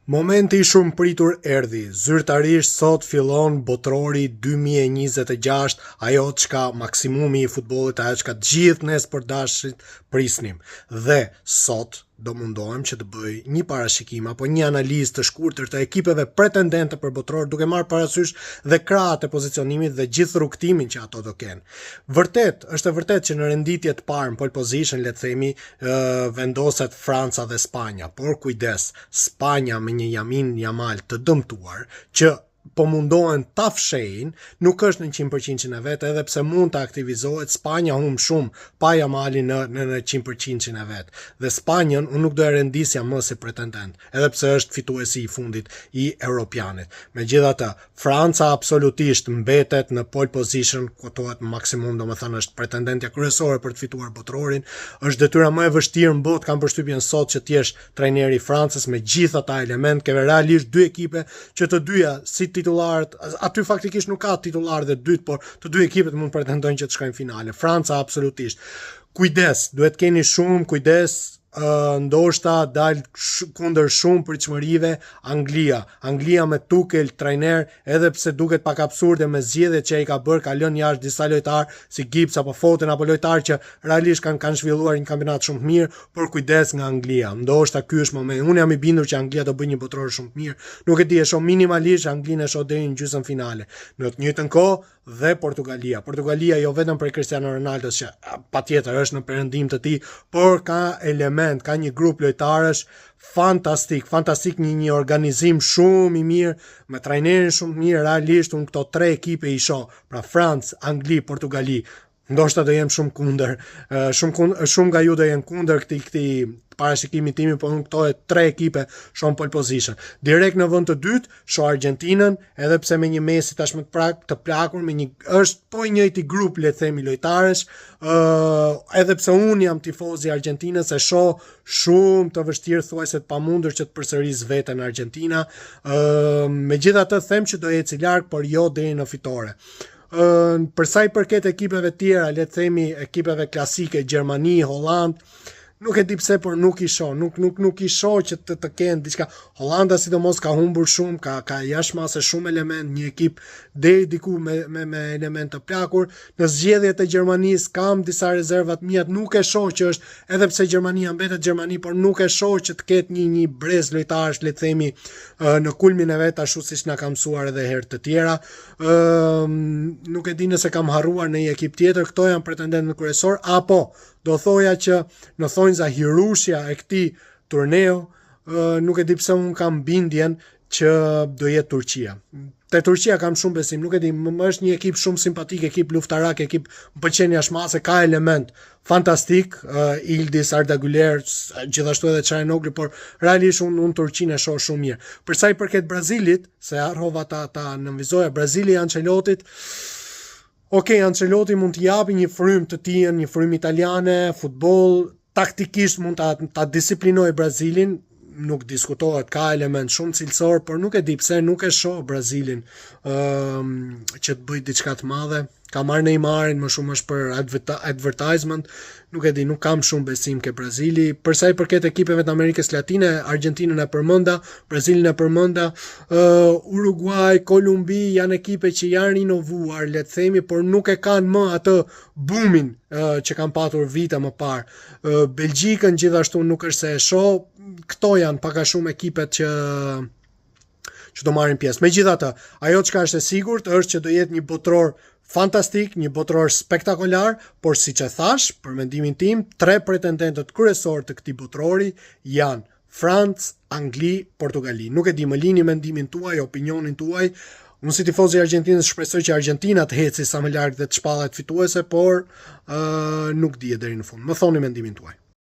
Momenti I shumë pritur erdhi. Zyrtarisht sot fillon botrori 2026, ajo çka maksimumi I futbollit, ajo çka gjithë ne sportdashit prisnim. Dhe sot do mundohem që të bëj një parashikim apo një analizë të shkurtër të ekipeve pretendente për botror, duke marrë parasysh dhe krahët e pozicionimit dhe gjithë rrugtimin që ato do kenë. Është vërtet që në renditje të parë, në pole position, le të themi, vendoset Franca dhe Spanja, por kujdes, Spanja me një Yamin Yamal të dëmtuar që po mundohen ta fshehin, nuk është në 100% e vet, edhe pse mund të aktivizohet. Spanja humb shumë pa Yamalin në 100% e vet. Dhe Spanjën unë nuk do e rendisja më si pretendent, edhe pse është fituesi I fundit I Europianit. Megjithatë, Franca absolutisht mbetet në pole position, kotohet maksimum, domethënë është pretendentja kryesore për të fituar botrorin. Është detyra më e vështirë në botë, kam përshtypjen sot, që t'jesh trajneri I Francës me gjithë ata element, keve realisht dy ekipe që të dyja si titularët, aty faktikisht nuk ka titular dhe dytë, por të dy ekipet mund pretendojnë që të shkojnë finale. Franca absolutisht. Kujdes, duhet keni shumë kujdes, ndoshta dal kundër shumë pritshmërive Anglia me Tuchel trajner, edhe pse duket pak absurde me zgjedhjet që ai ka bërë, ka lënë jashtë disa lojtarë si Gibbs apo Foden apo lojtarë që realisht kanë zhvilluar një kampionat shumë të mirë, por kujdes nga Anglia. Ndoshta ky është momenti. Unë jam I bindur që Anglia do bëjë një botror shumë të mirë. Nuk e di, e shoh minimalisht Anglinë, e shoh deri në gjysmë finale. Në të njëjtën kohë dhe Portugalia jo vetëm për Cristiano Ronaldo që patjetër është në perëndim të tij, por ka element, ka një grup lojtarësh fantastik, një organizim shumë I mirë, me trajnerin shumë të mirë. Realisht unë këto tre ekipe I shoh, pra Francë, Angli, Portugali. Ndoshta do jem shumë kundër, shumë nga ju do jenë kundër këtij parashikimi timi, por unë këto tre ekipe shoh pole position. Direkt në vend të dytë shoh Argentinën, edhe pse me një Messi tashmë të plakur, me një është po I njëjti grup, le të themi, lojtarësh, edhe pse unë jam tifoz I Argentinës, e shoh shumë të vështirë, thuajse të pamundur që të përsëris veten Argentina. Megjithatë them që do eci larg, por jo deri në fitore. Për sa I përket ekipeve tjera, le të themi ekipeve klasike, Gjermani, Holland, nuk e di pse, por nuk I shoh, nuk I shoh që të kenë diçka. Holanda sidomos ka humbur shumë, ka jashtëmase shumë element, një ekip deri diku me element të plakur. Në zgjedhjet e Gjermanisë kam disa rezerva të mia, nuk e shoh që është, edhe pse Gjermania mbetet Gjermani, por nuk e shoh që të ketë një brez lojtarësh, le të themi, në kulmin e vet, ashtu siç na ka mësuar edhe herë të tjera. Nuk e di nëse kam harruar në një ekip tjetër. Këto janë pretendentët kryesor, apo do thoja që në thonjza hirushja e këtij turneu, nuk e di pse unë kam bindjen që do jetë Turqia. Te Turqia kam shumë besim, nuk e di, është një ekip shumë simpatik, ekip luftarak, ekip më pëlqen jashtëmase, ka element fantastik, Ildis, Arda Güler, gjithashtu edhe Çalhanoğlu, por realisht unë Turqinë e shoh shumë mirë. Për sa I përket Brazilit, se harrova ta nënvizoja, Brazili Ancelotit. Okej, Ancelotti mund të japi një frymë të tij, një frymë italiane, futboll, taktikisht mund ta disiplinojë Brazilin, nuk diskutohet, ka element shumë cilësor, por nuk e di pse nuk e shoh Brazilin që të bëjë diçka të madhe. Ka marrë Neymarin, më shumë është për advertisement, nuk e di, nuk kam shumë besim ke Brazili. Për sa I përket ekipeve të Amerikës Latine, Argentinën e përmenda, Brazilin e përmenda, Uruguay, Kolumbi janë ekipe që janë rinovuar, le të themi, por nuk e kanë më atë boomin që kanë patur vite më parë. Belgjikën gjithashtu nuk është se e shoh. Këto janë pak a shumë ekipet që do marrin pjesë. Megjithatë, ajo çka është e sigurt është që do jetë një botror fantastik, një botror spektakolar, por siç e thash, për mendimin tim, tre pretendentët kryesor të këtij botrori janë Francë, Angli, Portugali. Nuk e di, më lini mendimin tuaj, opinionin tuaj. Unë si tifoz I Argentinës shpresoj që Argentina të heci sa më larg dhe të shpallet fituese, por nuk dihet deri në fund. Më thoni mendimin tuaj.